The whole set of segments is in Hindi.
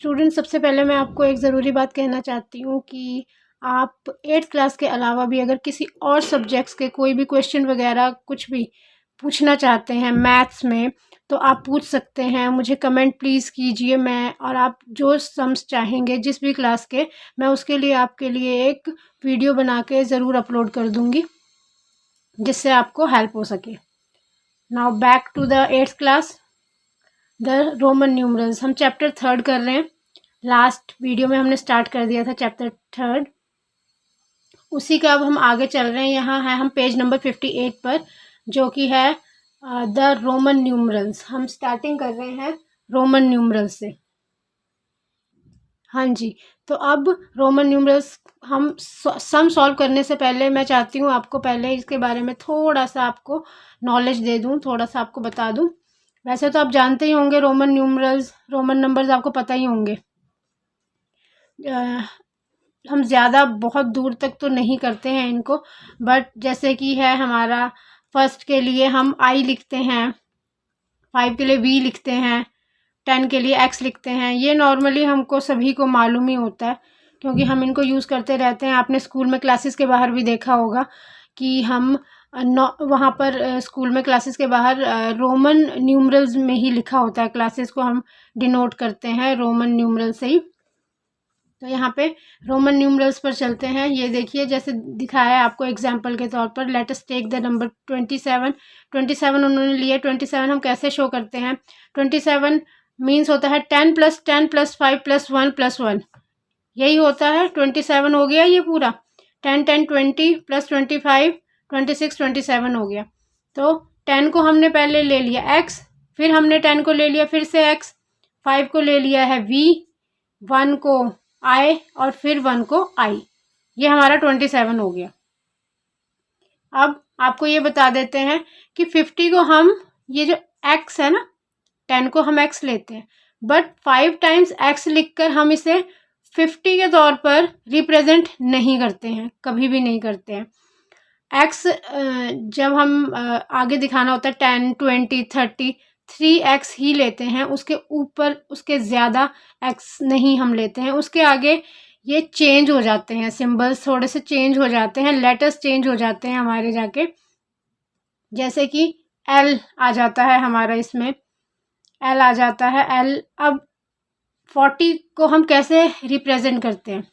स्टूडेंट, सबसे पहले मैं आपको एक ज़रूरी बात कहना चाहती हूँ कि आप 8th क्लास के अलावा भी अगर किसी और सब्जेक्ट्स के कोई भी क्वेश्चन वगैरह कुछ भी पूछना चाहते हैं मैथ्स में, तो आप पूछ सकते हैं। मुझे कमेंट प्लीज़ कीजिए। मैं और आप जो सम्स चाहेंगे जिस भी क्लास के, मैं उसके लिए आपके लिए एक वीडियो बना के ज़रूर अपलोड कर दूँगी, जिससे आपको हेल्प हो सके। Now back to the 8th class, the Roman numerals. हम चैप्टर 3 कर रहे हैं। लास्ट वीडियो में हमने स्टार्ट कर दिया था चैप्टर 3, उसी का अब हम आगे चल रहे हैं। यहाँ है हम पेज नंबर 58 पर, जो कि है द रोमन न्यूमरल्स। हम स्टार्टिंग कर रहे हैं रोमन न्यूमरल्स से। हाँ जी, तो अब रोमन न्यूमरल्स हम सम सॉल्व करने से पहले मैं चाहती हूँ आपको पहले इसके बारे में थोड़ा सा आपको नॉलेज दे दूँ, थोड़ा सा आपको बता दूँ। वैसे तो आप जानते ही होंगे रोमन न्यूमरल्स, रोमन नंबर्स आपको पता ही होंगे। हम ज़्यादा बहुत दूर तक तो नहीं करते हैं इनको, बट जैसे कि है हमारा फर्स्ट के लिए हम आई लिखते हैं, 5 के लिए वी लिखते हैं, 10 के लिए एक्स लिखते हैं। ये नॉर्मली हमको सभी को मालूम ही होता है, क्योंकि हम इनको यूज़ करते रहते हैं। आपने स्कूल में क्लासेस के बाहर भी देखा होगा कि हम वहाँ पर स्कूल में क्लासेस के बाहर रोमन न्यूमरल्स में ही लिखा होता है। क्लासेस को हम डिनोट करते हैं रोमन न्यूमरल से ही। तो यहाँ पे रोमन न्यूमरल्स पर चलते हैं। ये देखिए, जैसे दिखाया है आपको एग्जांपल के तौर पर, let us take the number 27 उन्होंने लिए। 27 हम कैसे शो करते हैं? 27 मीन्स होता है 10 + 10 + 5 + 1 + 1, यही होता है। 27 हो गया ये पूरा। 10 10 20 + 25 26 27 हो गया। तो 10 को हमने पहले ले लिया x, फिर हमने 10 को ले लिया फिर से x, 5 को ले लिया है v, 1 को i और फिर 1 को i। ये हमारा 27 हो गया। अब आपको ये बता देते हैं कि 50 को हम, ये जो x है ना, 10 को हम x लेते हैं, बट 5 टाइम्स x लिखकर हम इसे 50 के तौर पर रिप्रेजेंट नहीं करते हैं, कभी भी नहीं करते हैं। x जब हम आगे दिखाना होता है 10 20 30, 3x ही लेते हैं, उसके ऊपर उसके ज़्यादा x नहीं हम लेते हैं। उसके आगे ये चेंज हो जाते हैं, सिंबल्स थोड़े से चेंज हो जाते हैं, लेटर्स चेंज हो जाते हैं हमारे जाके। जैसे कि L आ जाता है हमारा, इसमें L आ जाता है L। अब 40 को हम कैसे रिप्रेजेंट करते हैं?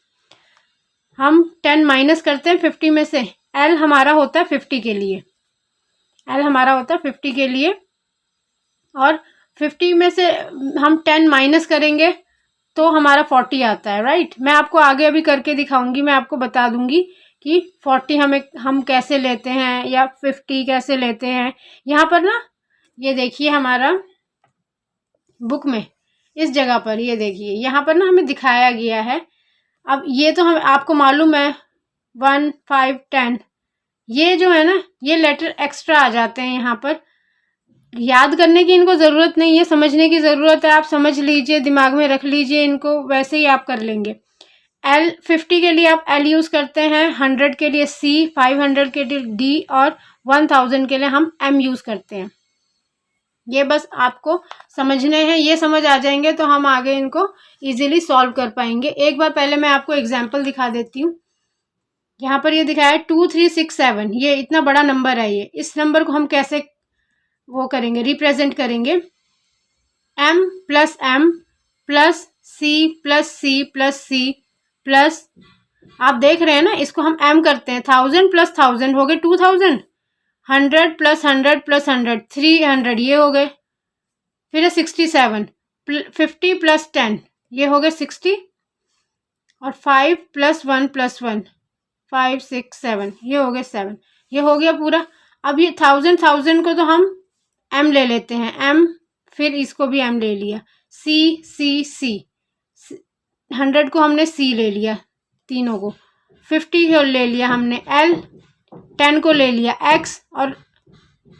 हम 10 माइनस करते हैं 50 में से। L हमारा होता है 50 के लिए, L हमारा होता है 50 के लिए, और 50 में से हम 10 माइनस करेंगे तो हमारा 40 आता है, राइट। मैं आपको आगे अभी करके दिखाऊंगी, मैं आपको बता दूंगी कि 40 हम कैसे लेते हैं या 50 कैसे लेते हैं। यहाँ पर ना, ये देखिए हमारा बुक में इस जगह पर, ये देखिए यहाँ पर ना हमें दिखाया गया है। अब ये तो हम आपको मालूम है 1 5 10, ये जो है ना, ये लेटर एक्स्ट्रा आ जाते हैं यहाँ पर। याद करने की इनको ज़रूरत नहीं है, समझने की ज़रूरत है। आप समझ लीजिए, दिमाग में रख लीजिए इनको, वैसे ही आप कर लेंगे। L 50 के लिए आप L यूज़ करते हैं, 100 के लिए C, 500 के लिए D और 1000 के लिए हम M यूज़ करते हैं। ये बस आपको समझने हैं, ये समझ आ जाएंगे तो हम आगे इनको इजीली सॉल्व कर पाएंगे। एक बार पहले मैं आपको एग्जांपल दिखा देती हूँ। यहाँ पर ये दिखाया है 2 3 6 7, ये इतना बड़ा नंबर है। ये इस नंबर को हम कैसे वो करेंगे, रिप्रेजेंट करेंगे? M + C + C + C plus, आप देख रहे हैं ना, इसको हम M करते हैं। 1000 + 1000 हो गए 2000, 100 + 100 + 100 300, ये हो गए। फिर है 67, 50 + 10, ये हो गए 60, और 5 + 1 + 1 5 6 7, ये हो गए 7, ये हो गया पूरा। अब ये 1000 को तो हम M ले लेते हैं, M, फिर इसको भी M ले लिया, C C C, 100 को हमने C ले लिया, तीनों को। 50 को ले लिया हमने L, 10 को ले लिया X, और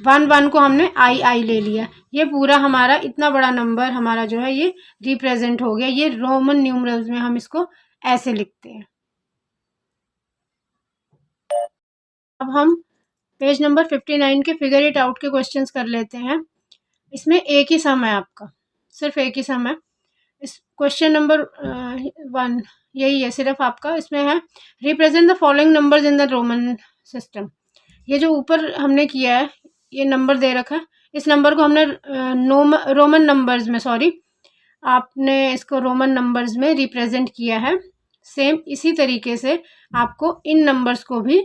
1 को हमने I ले लिया। ये पूरा हमारा इतना बड़ा नंबर हमारा जो है ये रिप्रेजेंट हो गया। ये रोमन न्यूमरल्स में हम इसको ऐसे लिखते हैं। अब हम पेज नंबर 59 के फिगर इट आउट के क्वेश्चंस कर लेते हैं। इसमें एक ही सम है आपका, सिर्फ एक ही सम है। इस क्वेश्चन नंबर 1 यही है सिर्फ आपका, इसमें है represent the following numbers in the Roman system. ये जो ऊपर हमने किया है, ये नंबर दे रखा है, इस नंबर को हमने रोमन नंबर्स में, सॉरी, आपने इसको रोमन नंबर्स में रिप्रेजेंट किया है। सेम इसी तरीके से आपको इन नंबर्स को भी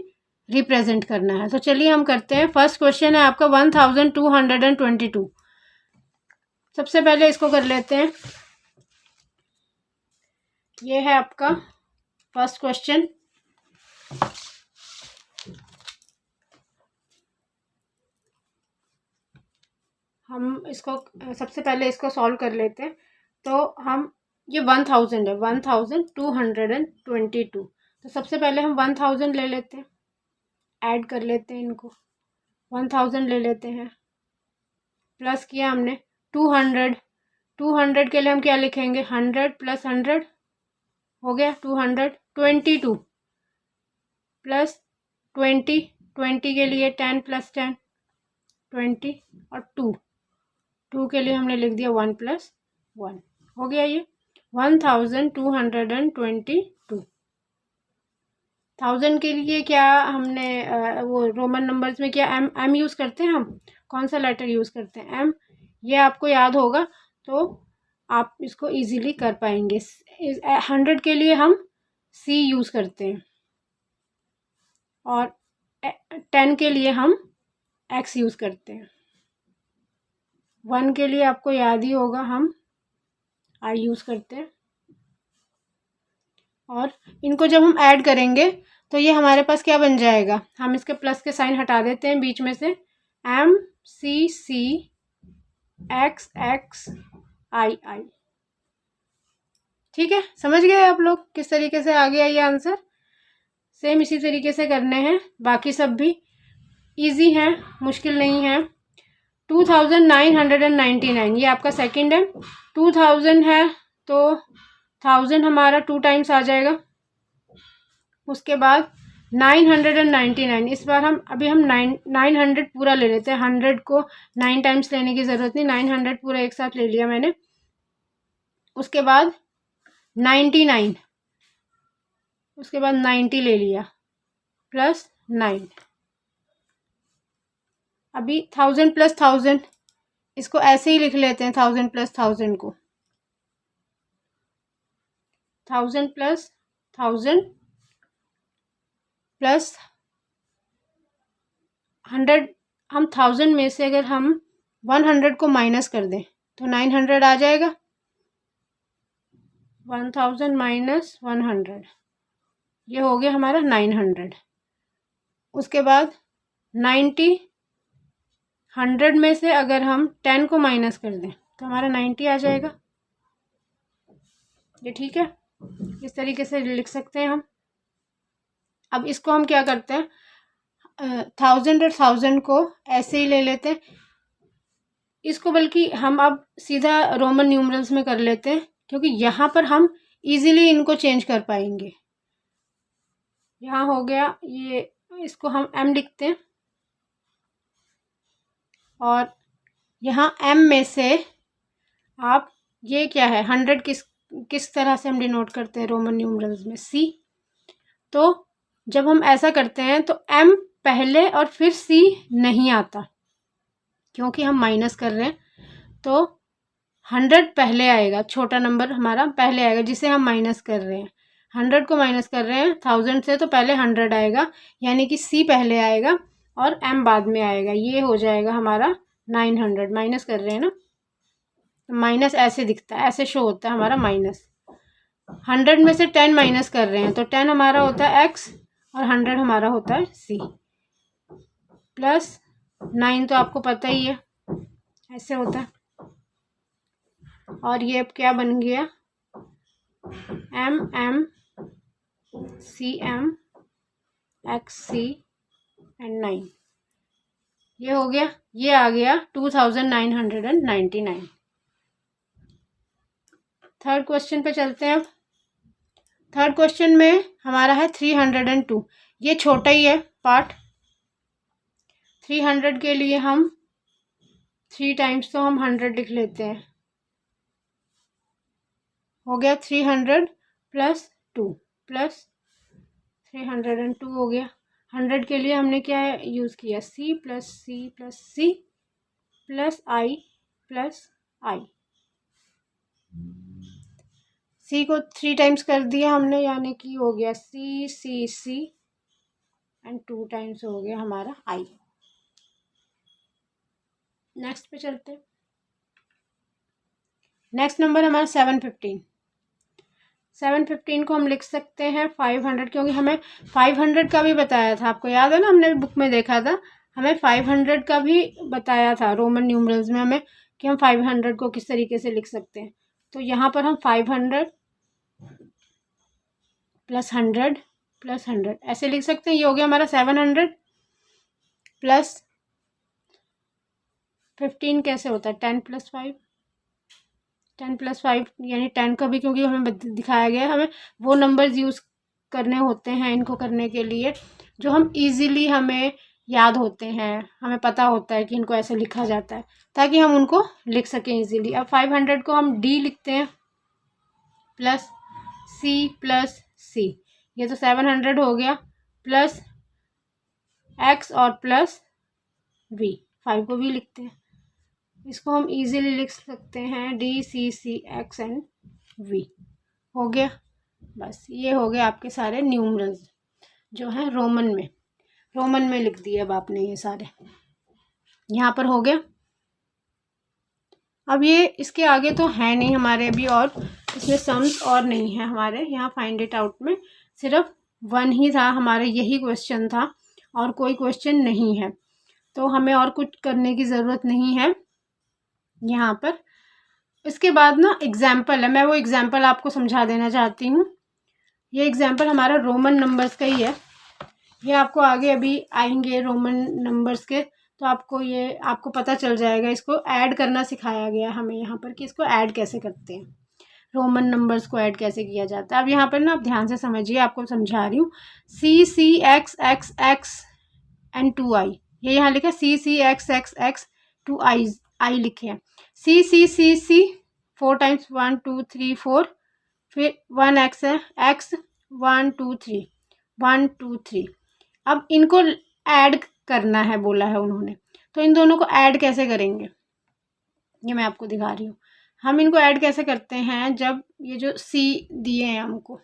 रिप्रेजेंट करना है। तो चलिए हम करते हैं। फर्स्ट क्वेश्चन है आपका 1222। सबसे पहले इसको कर लेते हैं। ये है आपका फर्स्ट क्वेश्चन। हम इसको सबसे पहले इसको सॉल्व कर लेते हैं। तो हम ये 1000 है, 1222। तो सबसे पहले हम 1000 ले लेते हैं, ऐड कर लेते हैं इनको, 1000 ले लेते हैं, प्लस किया हमने 200। 200 के लिए हम क्या लिखेंगे, 100 + 100 हो गया 200। 22 प्लस 20, 20 के लिए 10 + 10 20, और 2 के लिए हमने लिख दिया 1 + 1 हो गया ये 1222। 1000 के लिए क्या हमने वो रोमन नंबर्स में क्या एम यूज़ करते हैं, हम कौन सा लेटर यूज़ करते हैं, एम। ये आपको याद होगा तो आप इसको इजीली कर पाएंगे। 100 के लिए हम सी यूज़ करते हैं, और 10 के लिए हम एक्स यूज़ करते हैं। 1 के लिए आपको याद ही होगा, हम आई यूज़ करते हैं। और इनको जब हम ऐड करेंगे तो ये हमारे पास क्या बन जाएगा, हम इसके प्लस के साइन हटा देते हैं बीच में से, M C C X x आई आई। ठीक है, समझ गए आप लोग किस तरीके से आ गया ये आंसर। सेम इसी तरीके से करने हैं, बाकी सब भी इजी हैं, मुश्किल नहीं है। 2999 ये आपका सेकंड है। 2000 है तो 1000 हमारा 2 टाइम्स आ जाएगा। उसके बाद 999, इस बार हम 900 पूरा ले लेते हैं। 100 को 9 टाइम्स लेने की ज़रूरत नहीं, 900 पूरा एक साथ ले लिया मैंने। उसके बाद 99, उसके बाद 90 ले लिया, प्लस 9। अभी 1000 + 1000, इसको ऐसे ही लिख लेते हैं, 1000 + 1000 को, 1000 + 1000 प्लस 100। हम 1000 में से अगर हम 100 को माइनस कर दें तो 900 आ जाएगा। 1000 - 100, ये हो गया हमारा 900। उसके बाद 90, 100 में से अगर हम 10 को माइनस कर दें तो हमारा 90 आ जाएगा। ये ठीक है, इस तरीके से लिख सकते हैं हम। अब इसको हम क्या करते हैं, 1000 और 1000 को ऐसे ही ले लेते हैं। इसको बल्कि हम अब सीधा रोमन न्यूमरल्स में कर लेते हैं, क्योंकि यहाँ पर हम इजीली इनको चेंज कर पाएंगे। यहाँ हो गया ये, इसको हम m लिखते हैं, और यहाँ m में से आप ये क्या है, 100 किस तरह से हम डिनोट करते हैं रोमन न्यूमरल्स में, c। तो जब हम ऐसा करते हैं तो m पहले और फिर c नहीं आता, क्योंकि हम माइनस कर रहे हैं। तो 100 पहले आएगा, छोटा नंबर हमारा पहले आएगा जिसे हम माइनस कर रहे हैं। 100 को माइनस कर रहे हैं 1000 से, तो पहले 100 आएगा, यानी कि c पहले आएगा और m बाद में आएगा। ये हो जाएगा हमारा 900। माइनस कर रहे हैं ना, तो माइनस ऐसे दिखता है, ऐसे शो होता है हमारा माइनस। 100 में से 10 माइनस कर रहे हैं तो 10 हमारा होता है x, और 100 हमारा होता है c, प्लस 9 तो आपको पता ही है ऐसे होता है। और ये अब क्या बन गया, m c m x c and 9, ये हो गया। ये आ गया 2999। थर्ड क्वेश्चन पे चलते हैं अब। थर्ड क्वेश्चन में हमारा है 302। ये छोटा ही है पार्ट। 300 के लिए हम 3 टाइम्स तो हम 100 लिख लेते हैं, हो गया 300 प्लस 2 प्लस 302 हो गया। 100 के लिए हमने क्या यूज़ किया, C plus C plus C plus I plus I. C को 3 टाइम्स कर दिया हमने, यानी कि हो गया सी सी सी एंड 2 टाइम्स हो गया हमारा आई। नेक्स्ट पे चलते हैं। नेक्स्ट नंबर हमारा 715। 715 को हम लिख सकते हैं 500, क्योंकि हमें 500 का भी बताया था, आपको याद है ना, हमने बुक में देखा था, हमें 500 का भी बताया था रोमन न्यूमरल्स में हमें कि हम 500 को किस तरीके से लिख सकते हैं। तो यहाँ पर हम 500 प्लस 100 प्लस 100 ऐसे लिख सकते हैं। ये हो गया हमारा 700 प्लस 15 कैसे होता है, 10 प्लस 5, 10 प्लस 5 यानी 10 का भी, क्योंकि हमें दिखाया गया है हमें वो नंबर्स यूज़ करने होते हैं इनको करने के लिए जो हम इजीली हमें याद होते हैं, हमें पता होता है कि इनको ऐसे लिखा जाता है, ताकि हम उनको लिख सकें इजीली। अब 500 को हम डी लिखते हैं प्लस सी, ये तो 700 हो गया, प्लस एक्स और प्लस वी, 5 को भी लिखते हैं, इसको हम इजीली लिख सकते हैं D C C X and V. हो गया, बस ये हो गए आपके सारे न्यूमरल्स जो हैं रोमन में लिख दिए। अब आपने ये सारे यहाँ पर हो गया। अब ये इसके आगे तो है नहीं हमारे अभी, और इसमें सम्स और नहीं है हमारे यहाँ फाइंड इट आउट में, सिर्फ 1 ही था हमारे, यही क्वेश्चन था और कोई क्वेश्चन नहीं है, तो हमें और कुछ करने की ज़रूरत नहीं है यहाँ पर। इसके बाद ना एग्जाम्पल है, मैं वो एग्जाम्पल आपको समझा देना चाहती हूँ। ये एग्जाम्पल हमारा रोमन नंबर्स का ही है, ये आपको आगे अभी आएंगे रोमन नंबर्स के, तो आपको पता चल जाएगा। इसको ऐड करना सिखाया गया हमें यहाँ पर कि इसको ऐड कैसे करते हैं, रोमन नंबर्स को ऐड कैसे किया जाता है। अब यहाँ पर ना आप ध्यान से समझिए, आपको समझा रही हूँ। C C X X X and 2i, ये यहाँ लिखा है C C X X X 2i लिखे हैं। सी सी सी सी 4 टाइम्स 1 2 3 4, फिर 1 एक्स है, एक्स 1 2 3 1 2 3। अब इनको ऐड करना है बोला है उन्होंने, तो इन दोनों को ऐड कैसे करेंगे ये मैं आपको दिखा रही हूँ। हम इनको ऐड कैसे करते हैं, जब ये जो सी दिए हैं हमको,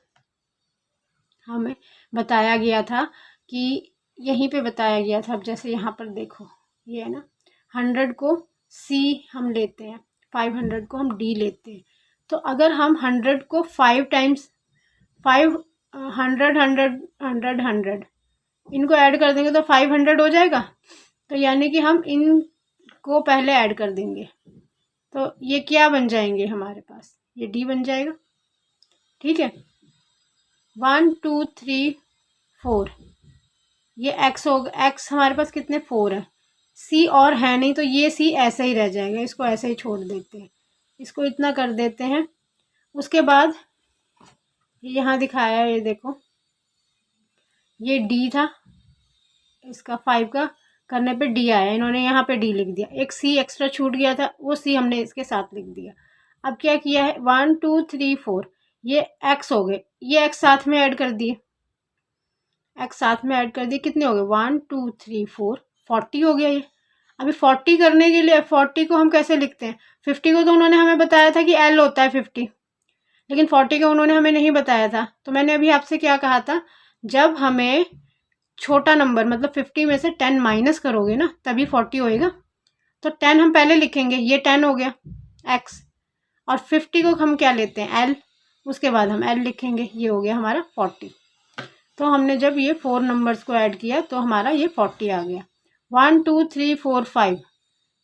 हमें बताया गया था कि यहीं पे बताया गया था। अब जैसे यहाँ पर देखो ये है ना, 100 को सी हम लेते हैं, 500 को हम डी लेते हैं, तो अगर हम 100 को 5 टाइम्स 5 100 100 100 100 इनको ऐड कर देंगे तो 500 हो जाएगा। तो यानी कि हम इनको पहले ऐड कर देंगे, तो ये क्या बन जाएंगे हमारे पास, ये डी बन जाएगा, ठीक है। 1 2 3 4, ये एक्स होगा, एक्स हमारे पास कितने 4 है, सी और है नहीं, तो ये सी ऐसे ही रह जाएगा, इसको ऐसे ही छोड़ देते हैं, इसको इतना कर देते हैं। उसके बाद यहाँ दिखाया है, ये देखो ये डी था, इसका 5 का करने पे डी आया, इन्होंने यहाँ पे डी लिख दिया, एक सी एक्स्ट्रा छूट गया था, वो सी हमने इसके साथ लिख दिया। अब क्या किया है, 1 2 3 4 ये एक्स हो गए, ये एक्स साथ में ऐड कर दिए, एक्स साथ में ऐड कर दिए, कितने हो गए 1 2 3 4 40 हो गया ये। अभी 40 करने के लिए 40 को हम कैसे लिखते हैं, 50 को तो उन्होंने हमें बताया था कि एल होता है 50, लेकिन 40 को उन्होंने हमें नहीं बताया था। तो मैंने अभी आपसे क्या कहा था, जब हमें छोटा नंबर मतलब 50 में से 10 माइनस करोगे ना तभी 40 होएगा, तो 10 हम पहले लिखेंगे, ये 10 हो गया एक्स, और 50 को हम क्या लेते हैं एल, उसके बाद हम एल लिखेंगे, ये हो गया हमारा 40। तो हमने जब ये 4 नंबर्स को ऐड किया तो हमारा ये 40 आ गया। 1 2 3 4 5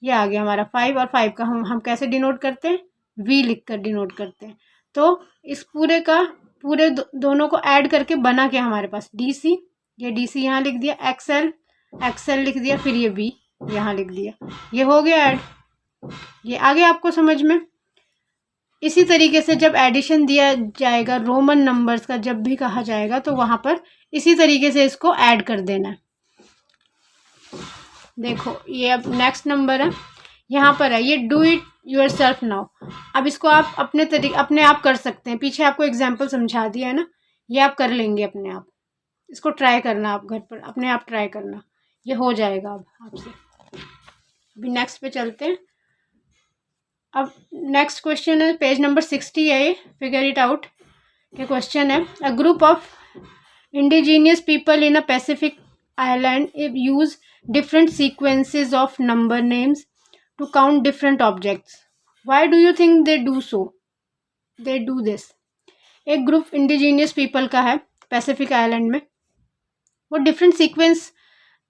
ये आ गया हमारा 5, और 5 का हम कैसे डिनोट करते हैं, वी लिख कर डिनोट करते हैं। तो इस पूरे दोनों को ऐड करके बना के हमारे पास डी सी, ये डी सी यहाँ लिख दिया, एक्सएल लिख दिया, फिर ये बी यहाँ लिख दिया, ये हो गया ऐड। ये आगे आपको समझ में। इसी तरीके से जब एडिशन दिया जाएगा रोमन नंबर्स का, जब भी कहा जाएगा तो वहाँ पर इसी तरीके से इसको ऐड कर देना है। देखो ये अब नेक्स्ट नंबर है, यहाँ पर है ये do it your self now. अब इसको आप अपने आप कर सकते हैं। पीछे आपको एग्जाम्पल समझा दिया है ना, ये आप कर लेंगे अपने आप। इसको ट्राई करना आप घर पर, अपने आप ट्राई करना, ये हो जाएगा अब आपसे। अभी नेक्स्ट पे चलते हैं। अब नेक्स्ट क्वेश्चन है, पेज नंबर 60 है ये, फिगर इट आउट के क्वेश्चन है। A group of indigenous people in a Pacific island use different sequences of number names to count different objects. Why do you think they do so? They do this. एक ग्रुप इंडिजीनियस पीपल का है पैसिफिक आइलैंड में, वो डिफरेंट सीक्वेंस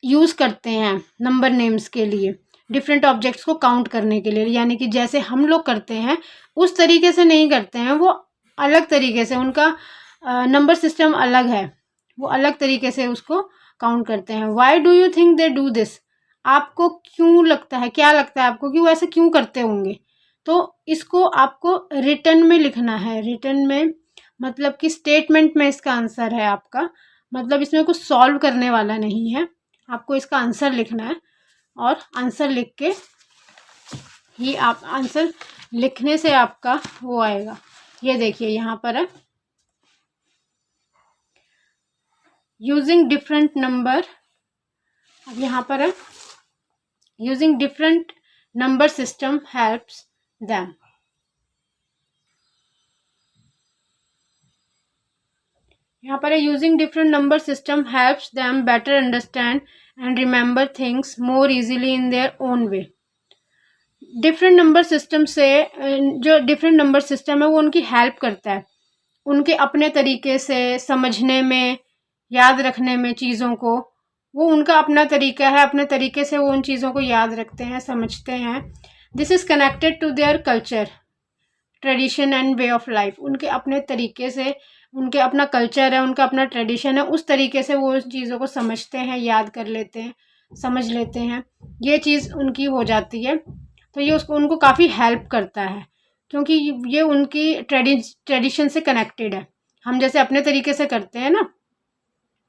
यूज़ करते हैं नंबर नेम्स के लिए, डिफरेंट ऑब्जेक्ट्स को काउंट करने के लिए। यानी कि जैसे हम लोग करते हैं उस तरीके से नहीं करते हैं, वो अलग तरीके से, उनका नंबर सिस्टम अलग है, वो अलग तरीके से उसको काउंट करते हैं। Why do you think they do this? आपको क्यों लगता है, क्या लगता है आपको कि वो ऐसे क्यों करते होंगे? तो इसको आपको रिटन में लिखना है। रिटन में मतलब कि स्टेटमेंट में इसका आंसर है आपका, मतलब इसमें कुछ सॉल्व करने वाला नहीं है, आपको इसका आंसर लिखना है। और आंसर लिख के ही आप, आंसर लिखने से आपका वो आएगा। ये देखिए यहाँ पर है, यूजिंग डिफरेंट नंबर, अब यहाँ पर है using different number system helps them. यहाँ पर है using different number system helps them better understand and remember things more easily in their own way. Different number system से, जो डिफरेंट नंबर सिस्टम है वो उनकी हेल्प करता है, उनके अपने तरीके से समझने में, याद रखने में चीज़ों को, वो उनका अपना तरीका है, अपने तरीके से वो उन चीज़ों को याद रखते हैं, समझते हैं। This is connected to their culture, tradition and way of life. उनके अपने तरीके से, उनके अपना कल्चर है, उनका अपना ट्रेडिशन है, उस तरीके से वो उस चीज़ों को समझते हैं, याद कर लेते हैं, समझ लेते हैं, ये चीज़ उनकी हो जाती है। तो ये उसको उनको काफ़ी हेल्प करता है, क्योंकि ये उनकी ट्रेडिशन से कनेक्टेड है। हम जैसे अपने तरीके से करते हैं ना,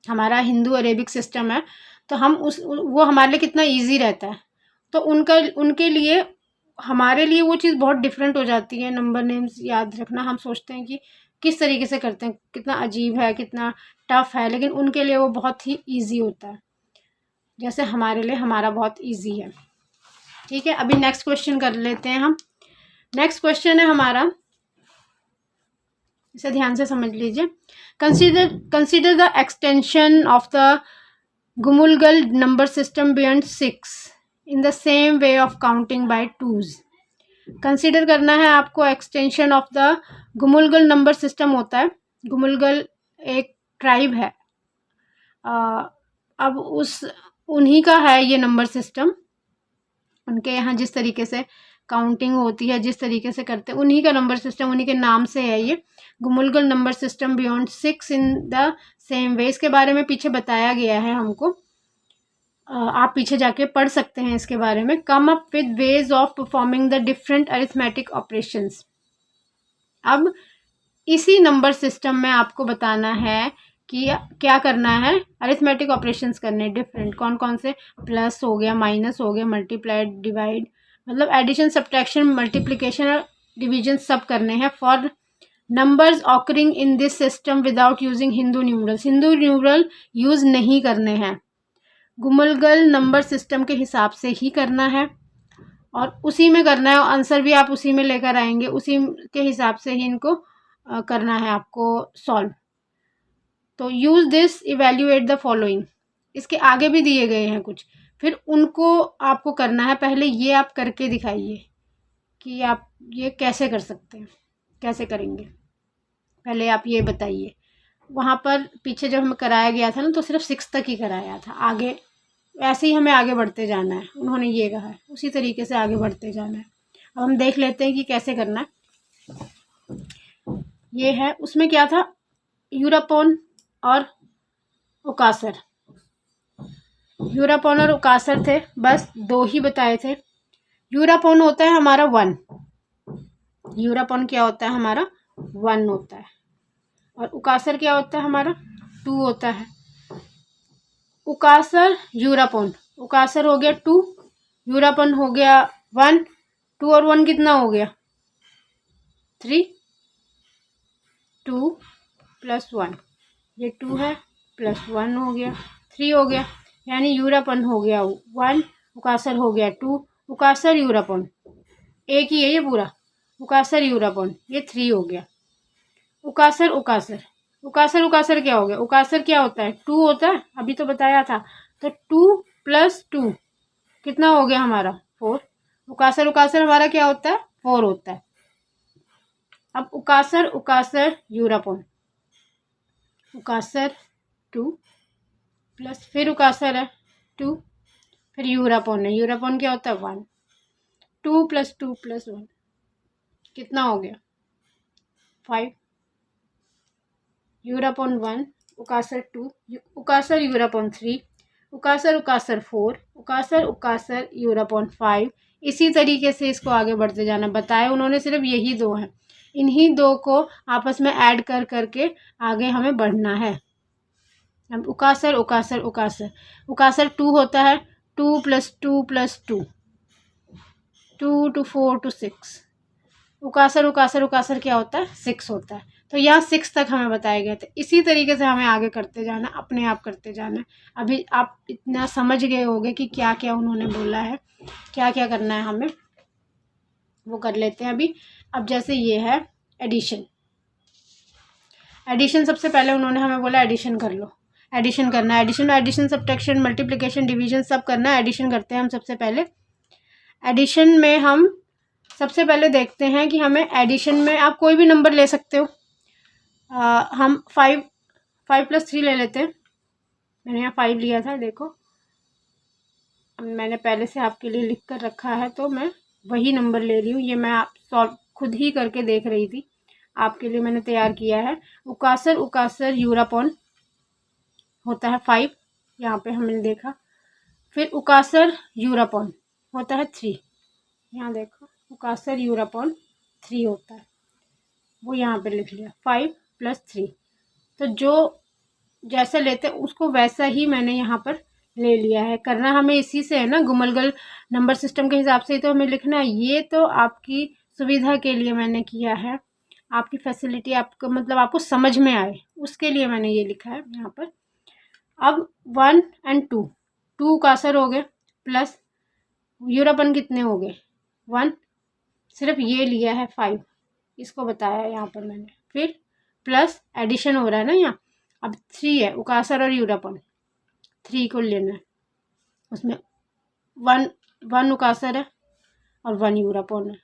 हमारा हिंदू अरेबिक सिस्टम है, तो हम वो हमारे लिए कितना इजी रहता है, तो उनके लिए, हमारे लिए वो चीज़ बहुत डिफरेंट हो जाती है। नंबर नेम्स याद रखना, हम सोचते हैं कि किस तरीके से करते हैं, कितना अजीब है, कितना टफ है, लेकिन उनके लिए वो बहुत ही ईजी होता है, जैसे हमारे लिए हमारा बहुत ईजी है। ठीक है, अभी नेक्स्ट क्वेश्चन कर लेते हैं हम। नेक्स्ट क्वेश्चन है हमारा, इसे ध्यान से समझ लीजिए। Consider the extension of the Gumulgal number system beyond 6 in the same way of counting by twos. Consider करना है आपको extension of the Gumulgal number system होता है। गुमुलगल एक ट्राइब है, अब उन्हीं का है ये नंबर सिस्टम। उनके यहाँ जिस तरीके से काउंटिंग होती है, जिस तरीके से करते हैं, उन्हीं का नंबर सिस्टम, उन्हीं के नाम से है ये Gumulgal number system beyond 6 in the same way. इसके बारे में पीछे बताया गया है हमको, आप पीछे जाके पढ़ सकते हैं इसके बारे में। Come up with ways of performing the different arithmetic operations. अब इसी नंबर सिस्टम में आपको बताना है कि क्या करना है, अरिथमेटिक ऑपरेशंस करने डिफरेंट, कौन कौन से, प्लस हो गया, माइनस हो गया, मल्टीप्लाइड, डिवाइड, मतलब एडिशन, सब्ट्रैक्शन, मल्टीप्लिकेशन और डिवीजन सब करने हैं। For numbers occurring in this system without using Hindu numerals, Hindu numeral use नहीं करने हैं, गुमुलगल नंबर सिस्टम के हिसाब से ही करना है और उसी में करना है, और आंसर भी आप उसी में लेकर आएंगे, उसी के हिसाब से ही इनको करना है आपको सॉल्व। तो use this, evaluate the following, इसके आगे भी दिए गए हैं कुछ, फिर उनको आपको करना है। पहले ये आप करके दिखाइए कि आप ये कैसे कर सकते हैं, कैसे करेंगे, पहले आप ये बताइए। वहाँ पर पीछे जब हमें कराया गया था ना, तो सिर्फ 6 तक ही कराया था, आगे ऐसे ही हमें आगे बढ़ते जाना है, उन्होंने ये कहा है, उसी तरीके से आगे बढ़ते जाना है। अब हम देख लेते हैं कि कैसे करना है। ये है, उसमें क्या था, यूरोपोन और उकासर, यूरोपोन और उकासर थे, बस 2 ही बताए थे। यूरोपोन होता है हमारा 1, यूरोपोन क्या होता है हमारा 1 होता है, और उकासर क्या होता है हमारा 2 होता है। उकासर यूरोपोन, उकासर हो गया 2, यूरोपोन हो गया 1, 2 और 1 कितना हो गया? 3। 2 + 1, ये 2 है प्लस 1 हो गया 3 हो गया, यानी यूरापन हो गया 1, उकासर हो गया 2, उकासर यूरापन एक ही है ये पूरा, उकासर यूरापन ये 3 हो गया। उकासर उकासर उकासर उकासर क्या हो गया? उकासर क्या होता है? 2 होता है, अभी तो बताया था। तो 2 + 2 कितना हो गया हमारा? 4। उकासर उकासर हमारा क्या होता है? 4 होता है। अब उकासर उकासर यूरापन, उकासर 2 प्लस फिर उकासर है 2, फिर यूरापन है, यूरापन क्या होता है? 1। 2 + 2 + 1 कितना हो गया? 5। यूरापन 1, उकासर 2, उकासर यूरापन 3, उकासर उकासर 4, उकासर उकासर यूरापन 5। इसी तरीके से इसको आगे बढ़ते जाना। बताया उन्होंने सिर्फ यही दो हैं, इन्हीं दो को आपस में ऐड कर करके आगे हमें बढ़ना है। अब उकासर उकासर उकासर उकासर 2 होता है, 2 + 2 + 2, 2 to 4 to 6। उकासर उकासर उकासर क्या होता है? 6 होता है। तो यहाँ 6 तक हमें बताए गए थे। इसी तरीके से हमें आगे करते जाना, अपने आप करते जाना। अभी आप इतना समझ गए होंगे कि क्या क्या उन्होंने बोला है, क्या क्या करना है हमें, वो कर लेते हैं अभी। अब जैसे ये है एडिशन, एडिशन सबसे पहले उन्होंने हमें बोला एडिशन कर लो, एडिशन करना है। एडिशन सब्ट्रैक्शन मल्टीप्लिकेशन डिवीजन सब करना है। एडिशन करते हैं हम सबसे पहले। एडिशन में हम सबसे पहले देखते हैं कि हमें एडिशन में आप कोई भी नंबर ले सकते हो। हम 5 + 3 ले लेते हैं। मैंने यहाँ 5 लिया था, देखो मैंने पहले से आपके लिए लिख कर रखा है, तो मैं वही नंबर ले रही हूँ। ये मैं आप सॉल्व खुद ही करके देख रही थी, आपके लिए मैंने तैयार किया है। उकासर उकासर यूरापन होता है 5, यहाँ पे हमने देखा। फिर उकासर यूरापन होता है 3, यहाँ देखो उकासर यूरापन 3 होता है, वो यहाँ पे लिख लिया 5 + 3। तो जो जैसा लेते हैं उसको वैसा ही मैंने यहाँ पर ले लिया है। करना हमें इसी से है ना, गुमलगल नंबर सिस्टम के हिसाब से ही तो हमें लिखना है। ये तो आपकी सुविधा के लिए मैंने किया है, आपकी फैसिलिटी, आपको मतलब आपको समझ में आए उसके लिए मैंने ये लिखा है यहाँ पर। अब 1 और 2, 2 उकासर हो गए प्लस यूरापन कितने हो गए? 1, सिर्फ ये लिया है 5, इसको बताया है यहाँ पर मैंने। फिर प्लस एडिशन हो रहा है ना यहाँ। अब 3 है, उकासर और यूरापन 3 को लेना है, उसमें 1 उकासर है और 1 यूरापन है,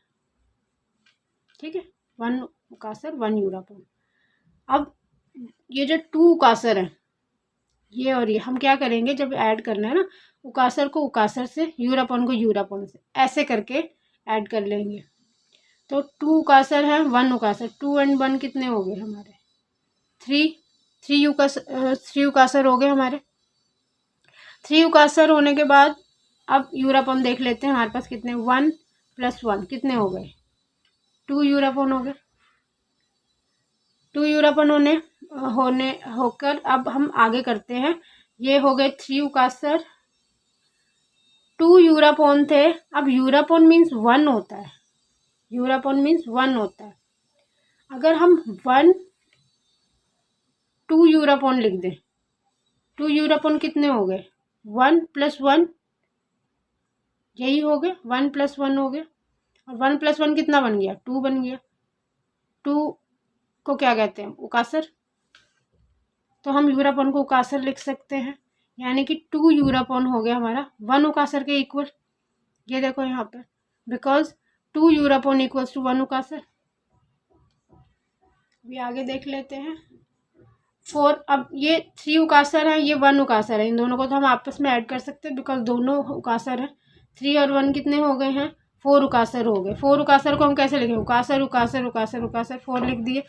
ठीक है। 1 उकासर 1 यूरापन। अब ये जो 2 उकासर है, ये और ये हम क्या करेंगे, जब ऐड करना है ना, उकासर को उकासर से, यूरापन को यूरापन से, ऐसे करके ऐड कर लेंगे। तो 2 उकासर है 1 उकासर, 2 और 1 कितने हो गए हमारे? 3 उकासर हो गए हमारे। 3 उकासर होने के बाद अब यूरापन देख लेते हैं हमारे पास कितने, 1 + 1 कितने हो गए? 2 यूरापन हो गए। 2 यूरापन होकर अब हम आगे करते हैं। ये हो गए 3 उकासर, 2 यूरापन थे। अब यूरापन मीन्स 1 होता है, यूरापन मीन्स 1 होता है। अगर हम 2 यूरापन लिख दें, 2 यूरापन कितने हो गए? 1 + 1, यही हो गए, 1 + 1 हो गए। और 1 + 1 कितना बन गया? 2 बन गया। 2 को क्या कहते हैं? उकासर। तो हम यूरापन को उकासर लिख सकते हैं, यानी कि 2 यूरापन हो गया हमारा 1 उकासर के इक्वल। ये देखो यहाँ पर, बिकॉज 2 यूरापन = 1 उकासर। अभी आगे देख लेते हैं 4। अब ये 3 उकासर है, ये 1 उकासर है, इन दोनों को तो हम आपस में ऐड कर सकते हैं बिकॉज दोनों उकासर है। 3 और 1 कितने हो गए हैं? 4 उकासर हो गए। 4 उकासर को हम कैसे लिखें? उकासर उकासर उकासर उकासर 4 लिख दिए।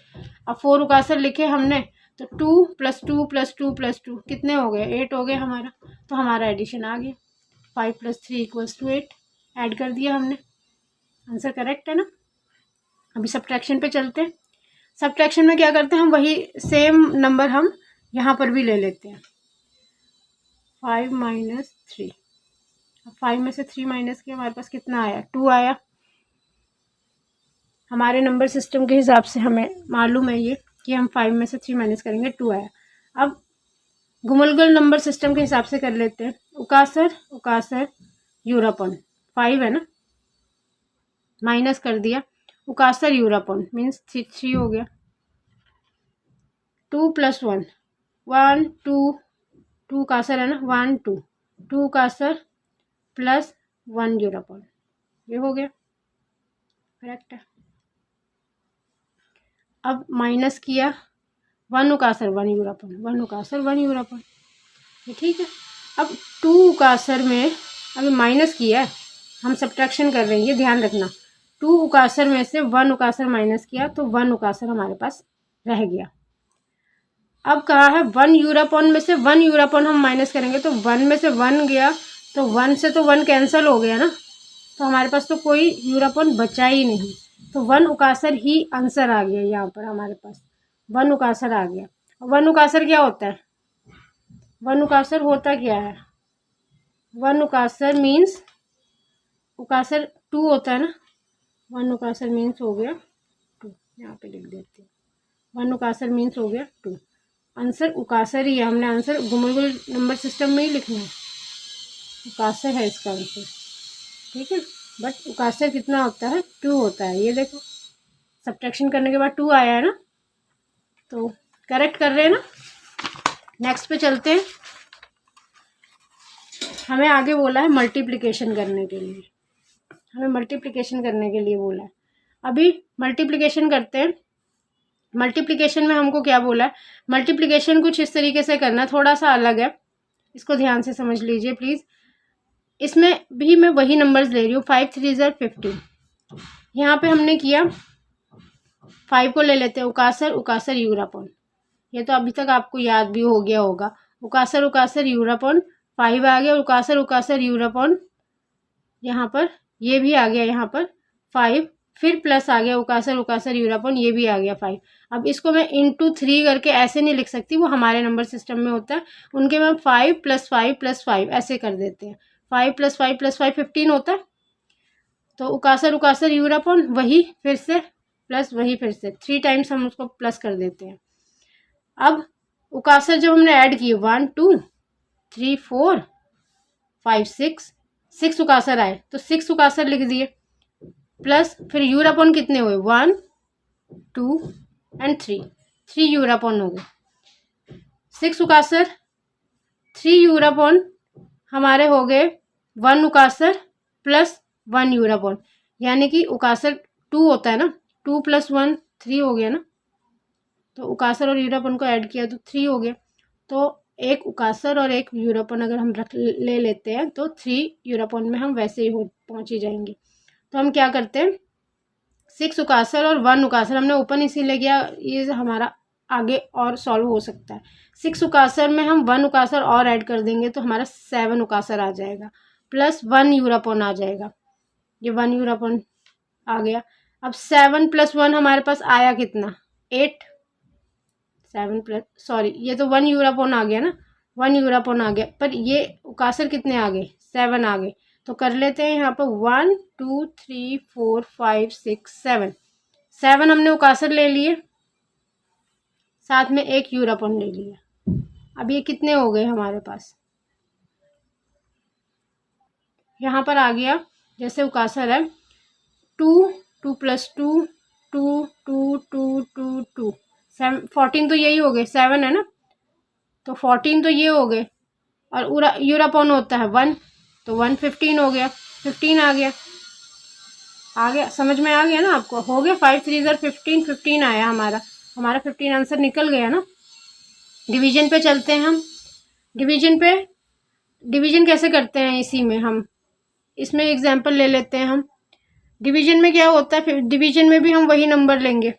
अब 4 उकासर लिखे हमने, तो 2 + 2 + 2 + 2 कितने हो गए? 8 हो गए हमारा। तो हमारा एडिशन आ गया, 5 + 3 = 8। ऐड कर दिया हमने, आंसर करेक्ट है ना। अभी सब्ट्रैक्शन पे चलते हैं। सब्ट्रैक्शन में क्या करते हैं, हम वही सेम नंबर हम यहाँ पर भी ले लेते हैं। 5 - 3, 5 में से 3 माइनस किया, हमारे पास कितना आया? 2 आया। हमारे नंबर सिस्टम के हिसाब से हमें मालूम है ये कि हम 5 में से 3 माइनस करेंगे 2 आया। अब गुमलगुल नंबर सिस्टम के हिसाब से कर लेते हैं। उकासर यूरापन 5 है ना, माइनस कर दिया, उकासर यूरापन मीन्स 3 हो गया। 2 + 1 1 2 2 उकासर है ना, 1 2 2 उकासर प्लस 1 यूरापन, ये हो गया, करेक्ट है। अब माइनस किया, 1 उकासर 1 यूरापन 1 उकासर 1 यूरापन, ये ठीक है। अब 2 उकासर में अभी माइनस किया है, हम सब्ट्रैक्शन कर रहे हैं, ये ध्यान रखना। 2 उकासर में से 1 उकासर माइनस किया तो 1 उकासर हमारे पास रह गया। अब कहा है 1 यूरापॉन में से 1 यूरापॉन हम माइनस करेंगे तो 1 में से 1 गया तो 1 से तो 1 कैंसिल हो गया ना, तो हमारे पास तो कोई यूरापॉन बचा ही नहीं, तो 1 उकासर ही आंसर आ गया। यहाँ पर हमारे पास 1 उकासर आ गया। 1 उकासर क्या होता है? 1 उकासर होता क्या है? 1 उकासर मीन्स उकासर 2 होता है ना, 1 उकासर मीन्स हो गया 2, यहाँ पे लिख देते हैं 1 उकासर मीन्स हो गया 2। आंसर उकासर ही है, हमने आंसर गुमलगुल नंबर सिस्टम में ही लिखना है, उकासर है इसका आंसर, ठीक है। बट उकासर कितना होता है? 2 होता है। ये देखो सब्ट्रैक्शन करने के बाद 2 आया है ना, तो करेक्ट कर रहे हैं ना। नेक्स्ट पे चलते हैं। हमें आगे बोला है मल्टीप्लिकेशन करने के लिए, हमें मल्टीप्लिकेशन करने के लिए बोला है। अभी मल्टीप्लिकेशन करते हैं। मल्टीप्लिकेशन में हमको क्या बोला है? मल्टीप्लिकेशन कुछ इस तरीके से करना, थोड़ा सा अलग है, इसको ध्यान से समझ लीजिए प्लीज़। इसमें भी मैं वही नंबर्स ले रही हूँ, 5 3 15। यहाँ पे हमने किया 5 को ले लेते हैं, उकासर यूरापॉन, ये तो अभी तक आपको याद भी हो गया होगा। उकासर यूरापॉन 5 आ गया, उकासर यूरापॉन यहाँ पर ये भी आ गया, यहाँ पर 5, फिर प्लस आ गया उकासर यूरापॉन, ये भी आ गया 5। अब इसको मैं इंटू 3 करके ऐसे नहीं लिख सकती, वो हमारे नंबर सिस्टम में होता है, उनके में 5 + 5 + 5 ऐसे कर देते हैं। 5 + 5 + 5 15 होता है, तो उकासर यूरापॉन वही फिर से प्लस, वही फिर से 3 टाइम्स हम उसको प्लस कर देते हैं। अब उकासर जब हमने ऐड किए 1 2 3 4 5 6 उकासर आए तो 6 उकासर लिख दिए, प्लस फिर यूरापॉन कितने हुए? 1 2 एंड 3 यूरापॉन हो गए। 6 उकासर 3 यूरापॉन हमारे हो गए 1 उकासर प्लस 1 यूरापॉन, यानी कि उकासर 2 होता है ना, 2 + 1 3 हो गया ना, तो उकासर और यूरापॉन को ऐड किया तो 3 हो गया। तो एक उकासर और एक यूरापॉन अगर हम ले लेते हैं तो 3 यूरापॉन में हम वैसे ही पहुँच ही जाएंगे। तो हम क्या करते हैं, 6 उकासर और 1 उकासर हमने ओपन इसीलिए किया, ये हमारा आगे और सॉल्व हो सकता है। 6 उकासर में हम 1 उकासर और ऐड कर देंगे तो हमारा 7 उकासर आ जाएगा, प्लस 1 यूरापॉन आ जाएगा, ये 1 यूरापॉन आ गया। अब 7 + 1 हमारे पास आया कितना? 8। 7 प्लस, सॉरी ये तो 1 यूरापॉन आ गया ना, 1 यूरापॉन आ गया, पर ये उकासर कितने आ गए? 7 आ गए। तो कर लेते हैं यहाँ पर 1 2 3 4 5 6 7, 7 हमने उकासर ले लिए, साथ में एक यूरापॉन ले लिया। अब ये कितने हो गए हमारे पास? यहाँ पर आ गया, जैसे उकासर है 2 2 + 2 2 2 2 2 2 14 तो यही हो गए, 7 है ना, तो 14 तो ये हो गए, और यूरापॉन होता है 1, तो 1 15 हो गया, 15 आ गया, समझ में आ गया ना आपको? हो गया 5 3 15, 15 आया हमारा 15 आंसर निकल गया ना। डिवीजन पे चलते हैं हम। डिवीजन कैसे करते हैं? इसी में हम इसमें एग्जाम्पल ले लेते हैं हम। डिवीजन में क्या होता है, फिर डिवीजन में भी हम वही नंबर लेंगे,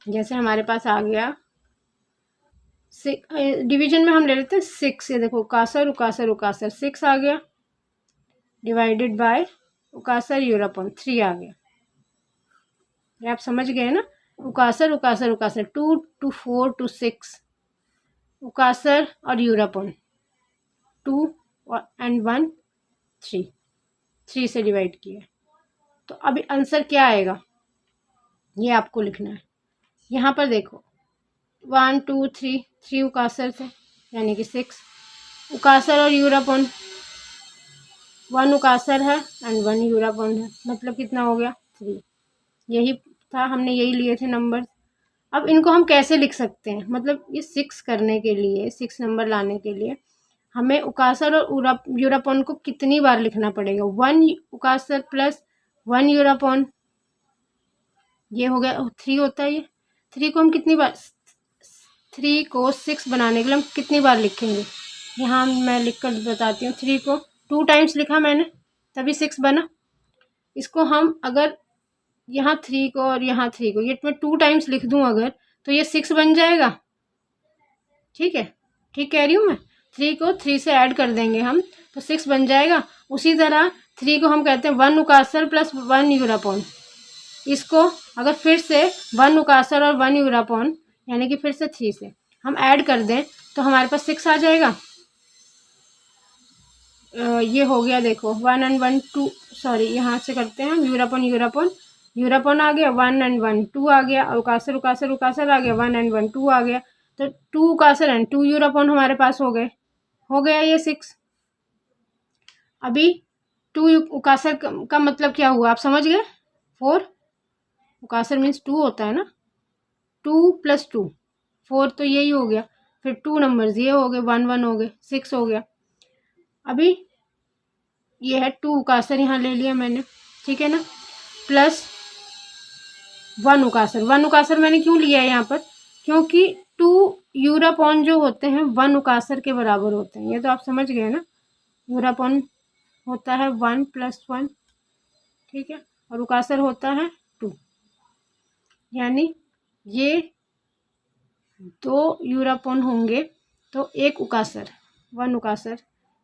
जैसे हमारे पास आ गया डिवीजन में हम ले लेते हैं 6, ये देखो उकासर 6 आ गया, डिवाइडेड बाय उकासर यूरापॉन 3 आ गया। ये आप समझ गए ना? उकासर 2 2 4 2 6, उकासर और यूरापॉन 2 एंड 1 3 से डिवाइड किया, तो अभी आंसर क्या आएगा? ये आपको लिखना है। यहाँ पर देखो 1 2 3, 3 उकासर थे यानी कि 6 उकासर और यूरापॉन, 1 उकासर है एंड 1 यूरापॉन है, मतलब कितना हो गया 3। यही था, हमने यही लिए थे नंबर। अब इनको हम कैसे लिख सकते हैं, मतलब ये 6 करने के लिए, 6 नंबर लाने के लिए हमें उकासर और यूरापॉन को कितनी बार लिखना पड़ेगा। 1 उकासर प्लस 1 यूरापॉन, ये हो गया 3 होता है। ये 3 को हम कितनी बार, 3 को 6 बनाने के लिए हम कितनी बार लिखेंगे, यहाँ मैं लिख कर बताती हूँ। 3 को 2 टाइम्स लिखा मैंने, तभी 6 बना। इसको हम अगर यहाँ 3 को और यहाँ 3 को ये मैं 2 टाइम्स लिख दूँ अगर, तो ये 6 बन जाएगा। ठीक है, ठीक कह रही हूँ मैं। 3 को 3 से ऐड कर देंगे हम तो 6 बन जाएगा। उसी तरह 3 को हम कहते हैं 1 उकासर प्लस 1 यूरापॉन। इसको अगर फिर से 1 उकासर और 1 यूरापॉन यानी कि फिर से 3 से हम ऐड कर दें तो हमारे पास 6 आ जाएगा। ये हो गया, देखो 1 एंड 1 2, सॉरी यहाँ से करते हैं यूरापॉन यूरापॉन, यूरापॉन आ गया, 1 एंड 1 2 आ गया, उकासर उकासर उकासर आ गया, 1 एंड 1 2 आ गया, तो 2 उकासर एंड 2 यूरापॉन हमारे पास हो गए, हो गया ये 6। अभी 2 उकासर का मतलब क्या हुआ, आप समझ गए। 4 उकासर मीन्स 2 होता है ना, 2 प्लस 2 4, तो यही हो गया। फिर 2 नंबर्स ये हो गए, 1 1 हो गए, 6 हो गया। अभी ये है 2 उकासर यहाँ ले लिया मैंने, ठीक है ना, प्लस 1 उकासर। 1 उकासर मैंने क्यों लिया है यहाँ पर, क्योंकि 2 यूरापॉन जो होते हैं 1 उकासर के बराबर होते हैं, ये तो आप समझ गए ना। यूरापॉन होता है 1 प्लस 1, ठीक है, और उकासर होता है 2, यानी ये 2 यूरापॉन होंगे तो 1 उकासर 1 उकासर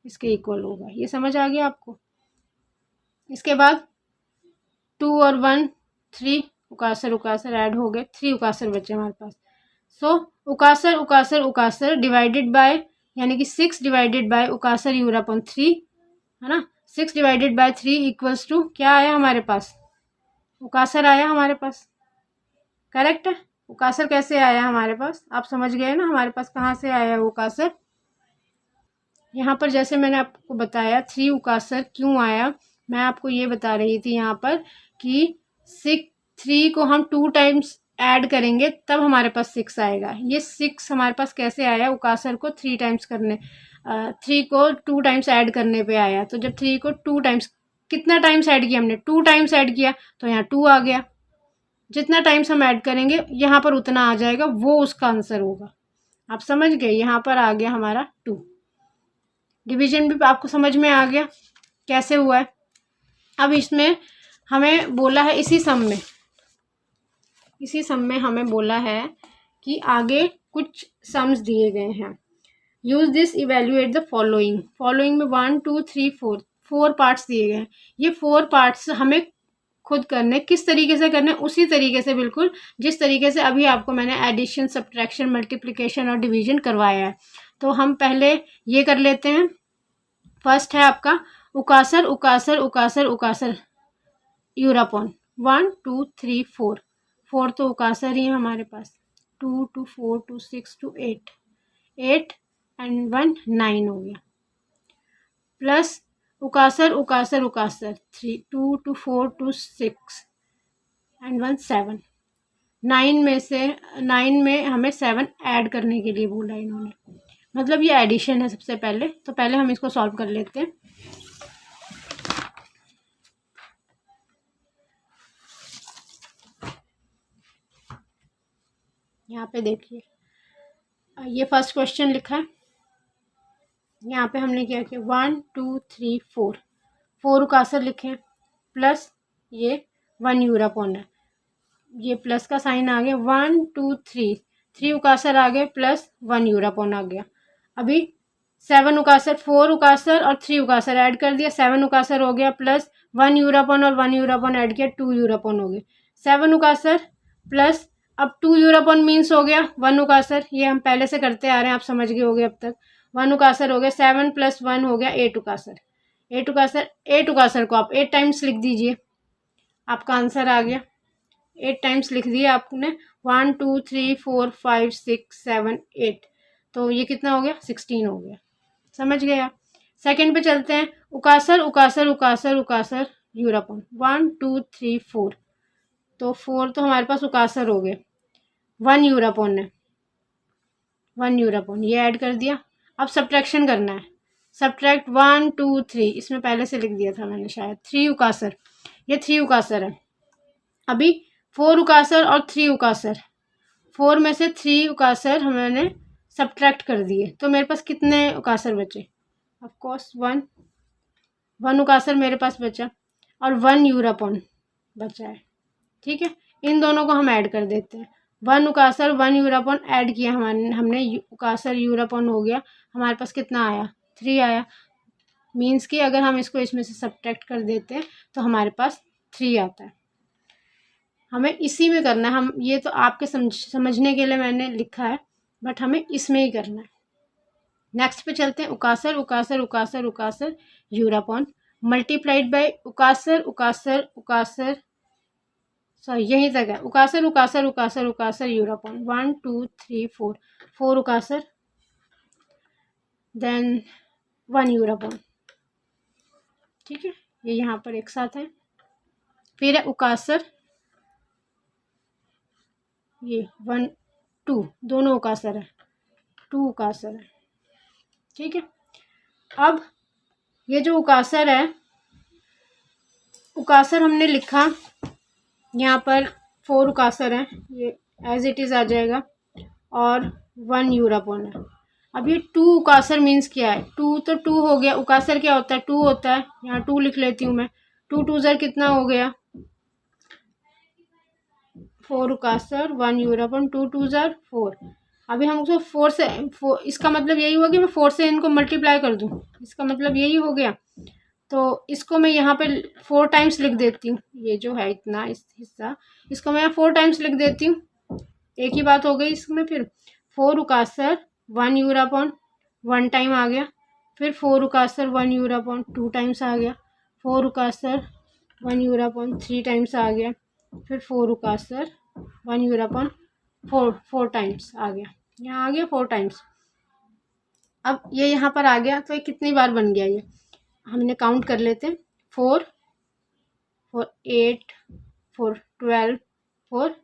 इसके इक्वल होगा। ये समझ आ गया आपको। इसके बाद 2 और 1 3 उकासर उकासर ऐड हो गए, 3 उकासर बचे हमारे पास। सो उकासर उकासर उकासर डिवाइडेड बाय, यानी कि 6 डिवाइडेड बाय उकासर यूरापॉन 3 है ना, 6 डिवाइडेड बाय 3 इक्वल्स टू क्या आया हमारे पास, उकासर आया हमारे पास। करेक्ट है। उकासर कैसे आया हमारे पास, आप समझ गए ना हमारे पास कहाँ से आया उकासर। यहाँ पर जैसे मैंने आपको बताया 3 उकासर क्यों आया, मैं आपको ये बता रही थी यहाँ पर कि 3 को हम 2 टाइम्स ऐड करेंगे तब हमारे पास 6 आएगा। ये 6 हमारे पास कैसे आया, उकासर को 3 टाइम्स करने, 3 को 2 टाइम्स ऐड करने पे आया। तो जब 3 को 2 टाइम्स, कितना टाइम्स ऐड किया हमने, 2 टाइम्स ऐड किया तो यहाँ 2 आ गया। जितना टाइम्स हम ऐड करेंगे यहाँ पर उतना आ जाएगा, वो उसका आंसर होगा। आप समझ गए, यहाँ पर आ गया हमारा 2। डिवीजन भी आपको समझ में आ गया कैसे हुआ है। अब इसमें हमें बोला है, इसी सम में हमें बोला है कि आगे कुछ सम्स दिए गए हैं। Use this evaluate the following में 1 2 3 4 पार्ट्स दिए गए हैं। ये 4 पार्ट्स हमें खुद करने, किस तरीके से करने, उसी तरीके से बिल्कुल जिस तरीके से अभी आपको मैंने एडिशन सब्ट्रैक्शन मल्टीप्लिकेशन और डिवीजन करवाया है। तो हम पहले ये कर लेते हैं। फर्स्ट है आपका उकासर उकासर उकासर उकासर यूरापॉन 1 2 3 4, 4 तो उकासर ही है हमारे पास, 2 2 4 2 6 2 8, 8 एंड 1 9 हो गया, प्लस उकासर उकासर उकासर 3 2 2 4 2 6 एंड 1 7, 9 में हमें 7 ऐड करने के लिए बोला इन्होंने, मतलब ये एडिशन है सबसे पहले। तो पहले हम इसको सॉल्व कर लेते हैं। यहाँ पे देखिए, ये फर्स्ट क्वेश्चन लिखा है। यहाँ पे हमने क्या किया, 1 2 3 4 उकासर लिखे, प्लस ये 1 यूरापॉन है, ये प्लस का साइन आ गया। 1 2 3 उकासर आ गए, प्लस 1 यूरापॉन आ गया। अभी 7 उकासर, 4 उकासर और 3 उकासर ऐड कर दिया, 7 उकासर हो गया, प्लस 1 यूरापॉन और 1 यूरापॉन ऐड किया, 2 यूरापॉन हो गए। 7 उकासर प्लस, अब 2 यूरापॉन मीन्स हो गया 1 उकासर, ये हम पहले से करते आ रहे हैं, आप समझ गए होगे अब तक। 1 उकासर हो गया, 7 प्लस 1 हो गया 8 उकासर। 8 उकासर को आप 8 टाइम्स लिख दीजिए, आपका आंसर आ गया। 8 टाइम्स लिख दिया आपने, 1 2 3 4 5 6 7 8, तो ये कितना हो गया 16 हो गया। समझ गया। सेकंड पे चलते हैं, उकासर उकासर उकासर उकासर यूरापॉन 1 2 3 4, तो 4 तो हमारे पास उकासर हो गए, 1 यूरापॉन है, 1 यूरापॉन ये ऐड कर दिया। अब सब्ट्रैक्शन करना है, सब्ट्रैक्ट 1 2 3, इसमें पहले से लिख दिया था मैंने शायद, 3 उकासर, ये 3 उकासर है। अभी 4 उकासर और 3 उकासर, 4 में से 3 उकासर हमने सब्ट्रैक्ट कर दिए, तो मेरे पास कितने उकासर बचे, ऑफ कोर्स 1 उकासर मेरे पास बचा और 1 यूरापॉन बचा है। ठीक है, इन दोनों को हम ऐड कर देते हैं, 1 उकासर 1 यूरापॉन ऐड किया हमने उकासर यूरापॉन हो गया, हमारे पास कितना आया 3 आया। मीन्स कि अगर हम इसको इसमें से सब्ट्रैक्ट कर देते हैं तो हमारे पास 3 आता है। हमें इसी में करना है, हम ये तो आपके समझने के लिए मैंने लिखा है, बट हमें इसमें ही करना है। नेक्स्ट पे चलते हैं, उकासर उकासर उकासर उकासर यूरापॉन मल्टीप्लाइड बाय उकासर उकासर उकासर, सॉरी यहीं तक है, उकासर उकासर उकासर उकासर यूरापॉन 1 2 3 4, 4 उकासर देन 1 यूरापॉन। ठीक है, ये यहाँ पर एक साथ है। फिर है उकासर, ये 1 2 दोनों उकासर है, 2 उकासर है। ठीक है, अब ये जो उकासर है, उकासर हमने लिखा यहाँ पर 4 उकासर है, ये एज इट इज़ आ जाएगा, और 1 यूरापॉन है। अब ये 2 उकासर मीन्स क्या है, 2 तो 2 हो गया, उकासर क्या होता है 2 होता है, यहाँ 2 लिख लेती हूँ मैं, 2 2 ज़र कितना हो गया 4 उकासर 1 यूरापॉन, 2 2 ज़र 4। अभी हम उसको 4 से इसका मतलब यही हुआ कि मैं 4 से इनको मल्टीप्लाई कर दूँ, इसका मतलब यही हो गया। तो इसको मैं यहाँ पे 4 टाइम्स लिख देती हूँ, ये जो है इतना इस हिस्सा, इसको मैं 4 टाइम्स लिख देती हूँ, एक ही बात हो गई इसमें। फिर 4 उकासर 1 यूरापॉन 1 टाइम आ गया, फिर 4 उकासर 1 यूरापॉन 2 टाइम्स आ गया, 4 उकासर 1 यूरापॉन 3 टाइम्स आ गया, फिर 4 उकासर 1 यूरापॉन 4 टाइम्स आ गया, यहाँ आ गया 4 टाइम्स। अब ये यहाँ पर आ गया, तो ये कितनी बार बन गया, ये हमने काउंट कर लेते हैं, 4 4 8 4 12 4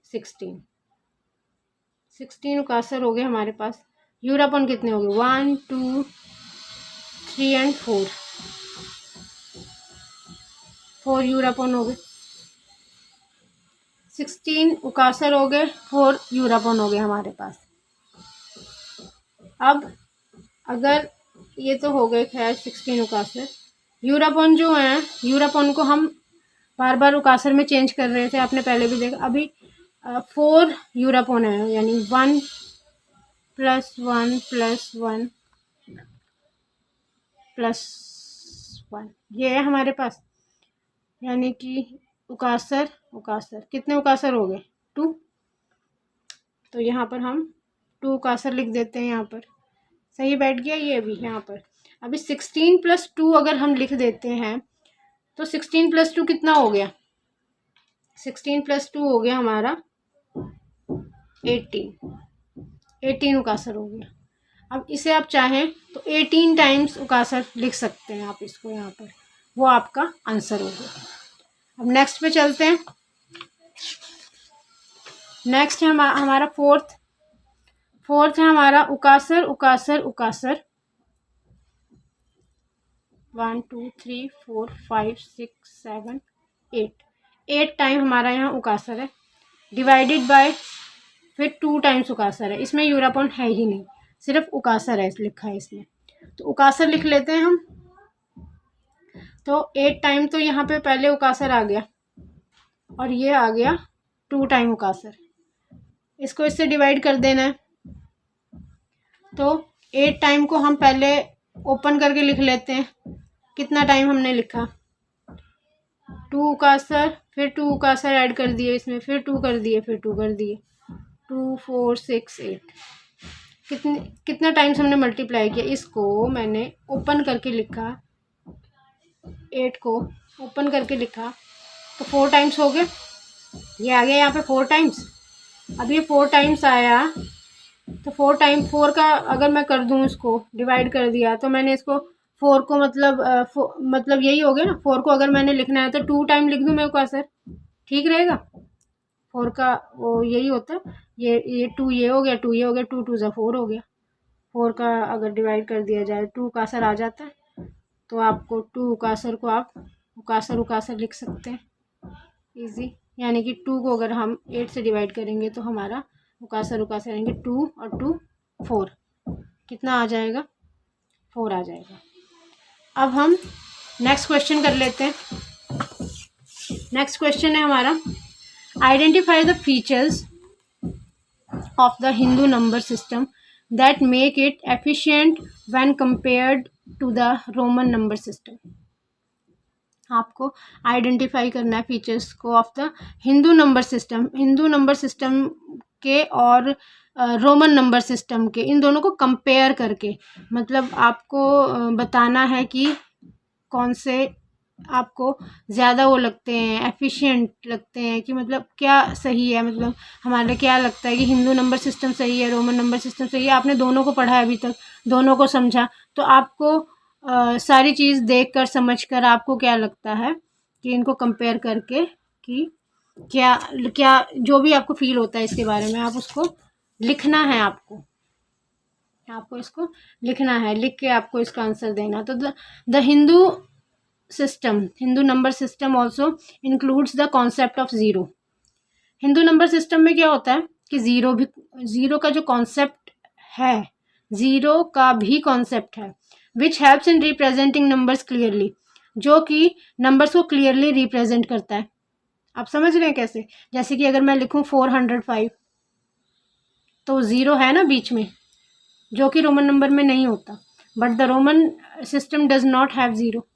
16 उकासर हो गए हमारे पास। यूरापॉन कितने हो गए 1 2 3 एंड 4 यूरापॉन हो गए, 16 उकासर हो गए, 4 यूरापॉन हो गए हमारे पास। अब अगर ये तो हो गए खैर 16 उकासर, यूरापॉन जो है, यूरापॉन को हम बार बार उकासर में चेंज कर रहे थे, आपने पहले भी देखा। अभी 4 यूरापॉन है, यानी 1 प्लस 1 प्लस 1 प्लस 1, ये है हमारे पास, यानी कि उकासर उकासर कितने उकासर हो गए 2, तो यहाँ पर हम 2 उकासर लिख देते हैं, यहाँ पर सही बैठ गया ये भी यहाँ पर। अभी 16 + 2 अगर हम लिख देते हैं तो 16 + 2 कितना हो गया, 16 + 2 हो गया हमारा 18 उकासर हो गया। अब इसे आप चाहें तो 18 टाइम्स उकासर लिख सकते हैं आप इसको यहाँ पर, वो आपका आंसर हो गया। अब नेक्स्ट पे चलते हैं, नेक्स्ट है हमारा फोर्थ है हमारा उकासर उकासर उकासर 1 2 3 4 5 6 7 8 टाइम हमारा यहाँ उकासर है, डिवाइडेड बाय फिर 2 टाइम्स उकासर है। इसमें यूरापॉन है ही नहीं, सिर्फ उकासर है लिखा है इसमें, तो उकासर लिख लेते हैं हम। तो 8 टाइम तो यहाँ पे पहले उकासर आ गया, और ये आ गया 2 टाइम उकासर, इसको इससे डिवाइड कर देना है। तो 8 टाइम को हम पहले ओपन करके लिख लेते हैं, कितना टाइम हमने लिखा 2 उकासर, फिर 2 उकासर ऐड कर दिए इसमें, फिर 2 कर दिए, फिर 2 कर दिए, 2 4 6 8, कितना टाइम्स हमने मल्टीप्लाई किया। इसको मैंने ओपन करके लिखा, 8 को ओपन करके लिखा, तो 4 टाइम्स हो गए, ये आ गया यहाँ पे 4 टाइम्स। अब ये 4 टाइम्स आया तो 4 टाइम 4 का अगर मैं कर दूँ, इसको डिवाइड कर दिया तो मैंने इसको 4 को मतलब यही हो गया ना। 4 को अगर मैंने लिखना है तो 2 टाइम लिख दूँ मेरे को आंसर, ठीक रहेगा। 4 का वो यही होता है, ये 2 ये हो गया, 2 ये हो गया, 2 2 ज़ा 4 हो गया। 4 का अगर डिवाइड कर दिया जाए 2 का आंसर आ जाता है, तो आपको 2 का आंसर को आप उकासर लिख सकते हैं इजी। यानी कि 2 को अगर हम 8 से डिवाइड करेंगे तो हमारा उकासर रहेंगे 2 और 2 4, कितना आ जाएगा 4 आ जाएगा। अब हम नेक्स्ट क्वेश्चन कर लेते हैं। नेक्स्ट क्वेश्चन है हमारा, identify the features of the Hindu number system that make it efficient when compared to the Roman number system. आपको आइडेंटिफाई करना है फीचर्स को of the Hindu number system के और रोमन नंबर सिस्टम के, इन दोनों को कंपेयर करके। मतलब आपको बताना है कि कौन से आपको ज़्यादा वो लगते हैं, एफिशिएंट लगते हैं, कि मतलब क्या सही है। मतलब हमारे क्या लगता है कि हिंदू नंबर सिस्टम सही है, रोमन नंबर सिस्टम सही है। आपने दोनों को पढ़ा है अभी तक, दोनों को समझा, तो आपको सारी चीज़ देख कर समझ कर आपको क्या लगता है कि इनको कंपेयर करके कि क्या क्या जो भी आपको फील होता है इसके बारे में, आप उसको लिखना है। आपको इसको लिखना है, लिख के आपको इसका आंसर देना। तो the Hindu number system also includes the concept of zero. Hindu number system में क्या होता है कि ज़ीरो का जो कॉन्सेप्ट है, ज़ीरो का भी कॉन्सेप्ट है, which helps in representing numbers clearly, जो कि नंबर्स को क्लियरली रिप्रेजेंट करता है। आप समझ रहे हैं कैसे? जैसे कि अगर मैं लिखूं 405, तो ज़ीरो है ना बीच में, जो कि रोमन नंबर में नहीं होता, but the Roman system does not have zero.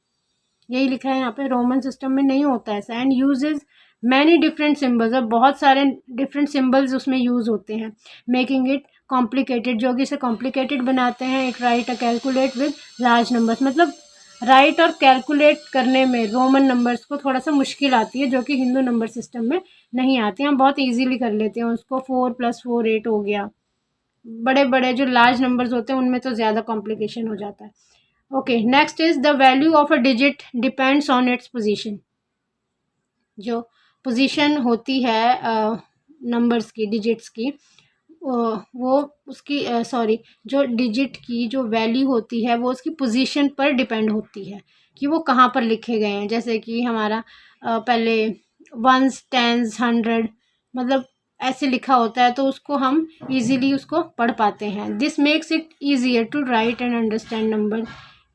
यही लिखा है यहाँ पे, रोमन सिस्टम में नहीं होता ऐसा। And uses many different symbols, और बहुत सारे डिफरेंट सिम्बल्स उसमें यूज़ होते हैं, मेकिंग इट कॉम्प्लिकेटेड, जो कि इसे कॉम्प्लिकेटेड बनाते हैं। It right a calculate with large numbers, मतलब राइट और कैलकुलेट करने में रोमन नंबर्स को थोड़ा सा मुश्किल आती है, जो कि हिंदू नंबर सिस्टम में नहीं आती हैं। हम बहुत ईजीली कर लेते हैं उसको, 4 + 4 8 हो गया। बड़े बड़े जो लार्ज नंबर्स होते हैं उनमें तो ज़्यादा कॉम्प्लिकेशन हो जाता है। Okay, next is the value of a digit depends on its position. जो पोजीशन होती है नंबर्स की, डिजिट्स की, वो उसकी जो डिजिट की जो वैल्यू होती है वो उसकी पोजीशन पर डिपेंड होती है कि वो कहाँ पर लिखे गए हैं। जैसे कि हमारा पहले 1s 10s 100 मतलब ऐसे लिखा होता है, तो उसको हम इजीली उसको पढ़ पाते हैं। This makes it easier to write and understand number,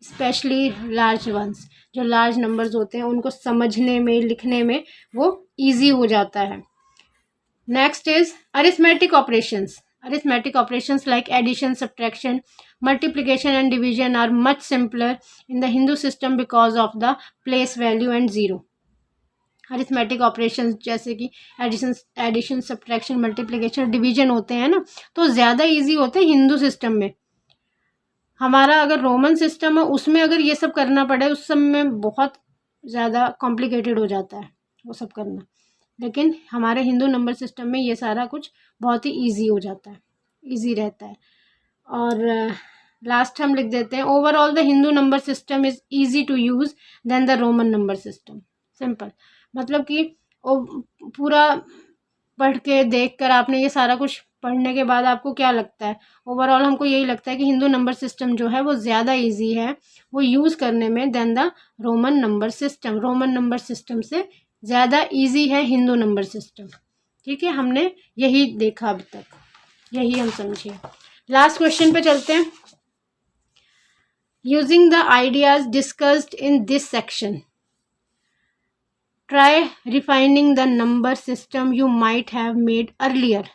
especially large ones. जो लार्ज नंबर्स होते हैं उनको समझने में, लिखने में वो ईजी हो जाता है। Next is arithmetic operations like addition, subtraction, multiplication and division are much simpler in the Hindu system because of the place value and zero. Arithmetic operations जैसे कि एडिशन, सब्ट्रैक्शन, मल्टीप्लिकेशन, डिवीजन होते हैं ना, तो ज़्यादा ईजी होते हैं हिंदू सिस्टम में। हमारा अगर रोमन सिस्टम है उसमें अगर ये सब करना पड़े, उस सब में बहुत ज़्यादा कॉम्प्लिकेटेड हो जाता है वो सब करना। लेकिन हमारे हिंदू नंबर सिस्टम में ये सारा कुछ बहुत ही इजी हो जाता है, इजी रहता है। और लास्ट हम लिख देते हैं, overall the Hindu number system is easy to use than the Roman number system. Simple, मतलब कि पूरा पढ़ के देख कर आपने ये सारा कुछ पढ़ने के बाद आपको क्या लगता है? ओवरऑल हमको यही लगता है कि हिंदू नंबर सिस्टम जो है वो ज़्यादा इजी है वो यूज़ करने में than the Roman number system. Roman number system से ज़्यादा इजी है हिंदू नंबर सिस्टम। ठीक है, हमने यही देखा अभी तक, यही हम समझे। लास्ट क्वेश्चन पे चलते हैं। Using the ideas discussed in this section, try refining the number system you might have made earlier.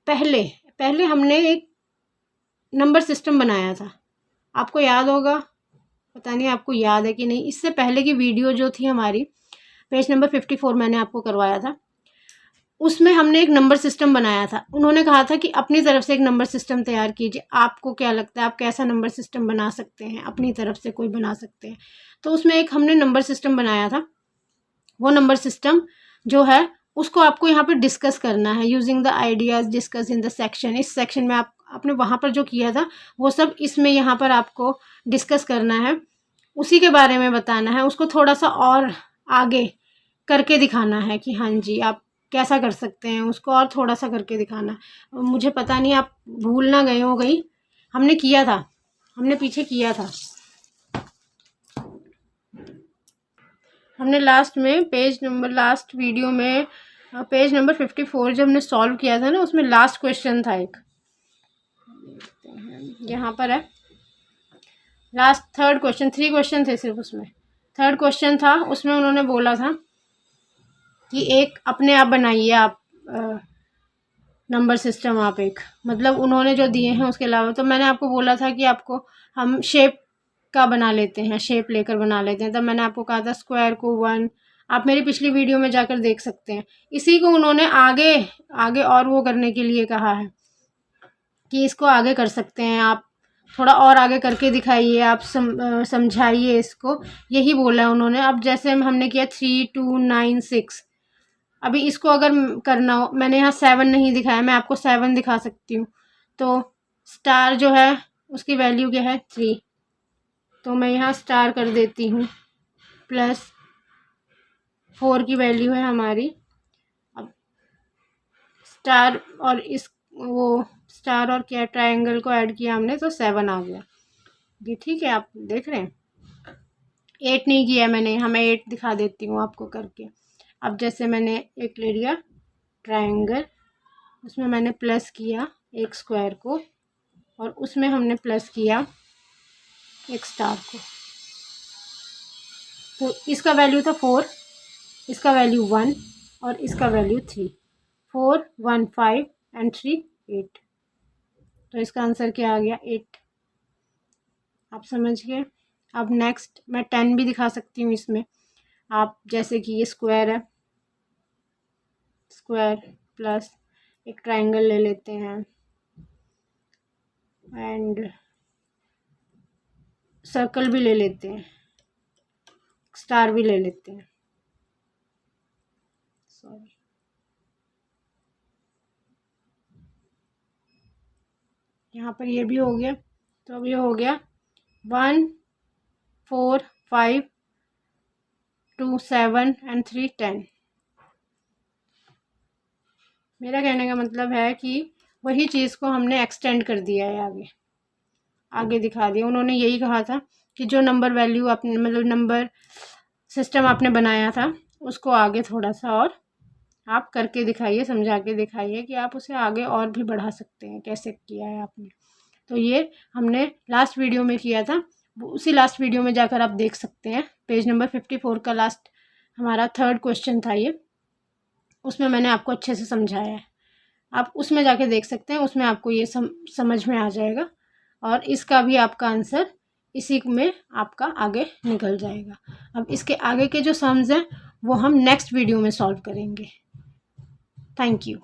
पहले हमने एक नंबर सिस्टम बनाया था, आपको याद होगा, पता नहीं आपको याद है कि नहीं। इससे पहले की वीडियो जो थी हमारी, पेज नंबर 54 मैंने आपको करवाया था, उसमें हमने एक नंबर सिस्टम बनाया था। उन्होंने कहा था कि अपनी तरफ से एक नंबर सिस्टम तैयार कीजिए, आपको क्या लगता है आप कैसा नंबर सिस्टम बना सकते हैं, अपनी तरफ से कोई बना सकते हैं। तो उसमें एक हमने नंबर सिस्टम बनाया था। वो नंबर सिस्टम जो है उसको आपको यहाँ पे डिस्कस करना है। Using the ideas discuss in the section, इस सेक्शन में आपने वहाँ पर जो किया था वो सब इसमें यहाँ पर आपको डिस्कस करना है, उसी के बारे में बताना है। उसको थोड़ा सा और आगे करके दिखाना है कि हाँ जी आप कैसा कर सकते हैं, उसको और थोड़ा सा करके दिखाना है। मुझे पता नहीं आप भूल ना गए हो कहीं, हमने किया था, हमने पीछे किया था। हमने लास्ट वीडियो में पेज नंबर 54 जब हमने सॉल्व किया था ना, उसमें लास्ट क्वेश्चन था एक, यहाँ पर है लास्ट थर्ड क्वेश्चन, 3 क्वेश्चन थे सिर्फ, उसमें थर्ड क्वेश्चन था। उसमें उन्होंने बोला था कि एक अपने आप बनाइए आप नंबर सिस्टम, आप एक मतलब उन्होंने जो दिए हैं उसके अलावा। तो मैंने आपको बोला था कि आपको हम शेप का बना लेते हैं, शेप लेकर बना लेते हैं। तब मैंने आपको कहा था स्क्वायर को 1, आप मेरी पिछली वीडियो में जाकर देख सकते हैं। इसी को उन्होंने आगे आगे और वो करने के लिए कहा है कि इसको आगे कर सकते हैं आप, थोड़ा और आगे करके दिखाइए, आप समझाइए इसको, यही बोला है उन्होंने। अब जैसे हमने किया 3 2 9 6, अभी इसको अगर करना हो, मैंने यहाँ 7 नहीं दिखाया, मैं आपको 7 दिखा सकती हूँ। तो स्टार जो है उसकी वैल्यू क्या है 3, तो मैं यहाँ स्टार कर देती हूँ, प्लस 4 की वैल्यू है हमारी। अब स्टार और स्टार और क्या ट्रायंगल को ऐड किया हमने तो 7 आ गया। ये ठीक है, आप देख रहे हैं। 8 नहीं किया मैंने, यहाँ मैं 8 दिखा देती हूँ आपको करके। अब जैसे मैंने एक ले लिया ट्रायंगल, उसमें मैंने प्लस किया एक स्क्वायर को, और उसमें हमने प्लस किया एक स्टार को। तो इसका वैल्यू था 4, इसका वैल्यू 1 और इसका वैल्यू 3। 4 1 5 एंड 3 8, तो इसका आंसर क्या आ गया 8। आप समझ गए। अब नेक्स्ट मैं 10 भी दिखा सकती हूँ इसमें। आप जैसे कि ये स्क्वायर है, स्क्वायर प्लस एक ट्रायंगल ले लेते हैं एंड सर्कल भी ले लेते हैं, स्टार भी ले लेते हैं, सॉरी यहाँ पर ये भी हो गया। तो अब ये हो गया 1 4 5 2 7 एंड 3 10। मेरा कहने का मतलब है कि वही चीज़ को हमने एक्सटेंड कर दिया है, आगे आगे दिखा दिया। उन्होंने यही कहा था कि जो नंबर वैल्यू आपने मतलब नंबर सिस्टम आपने बनाया था उसको आगे थोड़ा सा और आप करके दिखाइए, समझा के दिखाइए कि आप उसे आगे और भी बढ़ा सकते हैं, कैसे किया है आपने। तो ये हमने लास्ट वीडियो में किया था, उसी लास्ट वीडियो में जाकर आप देख सकते हैं। पेज नंबर 54 का लास्ट हमारा थर्ड क्वेश्चन था ये, उसमें मैंने आपको अच्छे से समझाया है। आप उसमें जाके देख सकते हैं, उसमें आपको ये समझ में आ जाएगा, और इसका भी आपका आंसर इसी में आपका आगे निकल जाएगा। अब इसके आगे के जो सम्स हैं वो हम नेक्स्ट वीडियो में सॉल्व करेंगे। Thank you.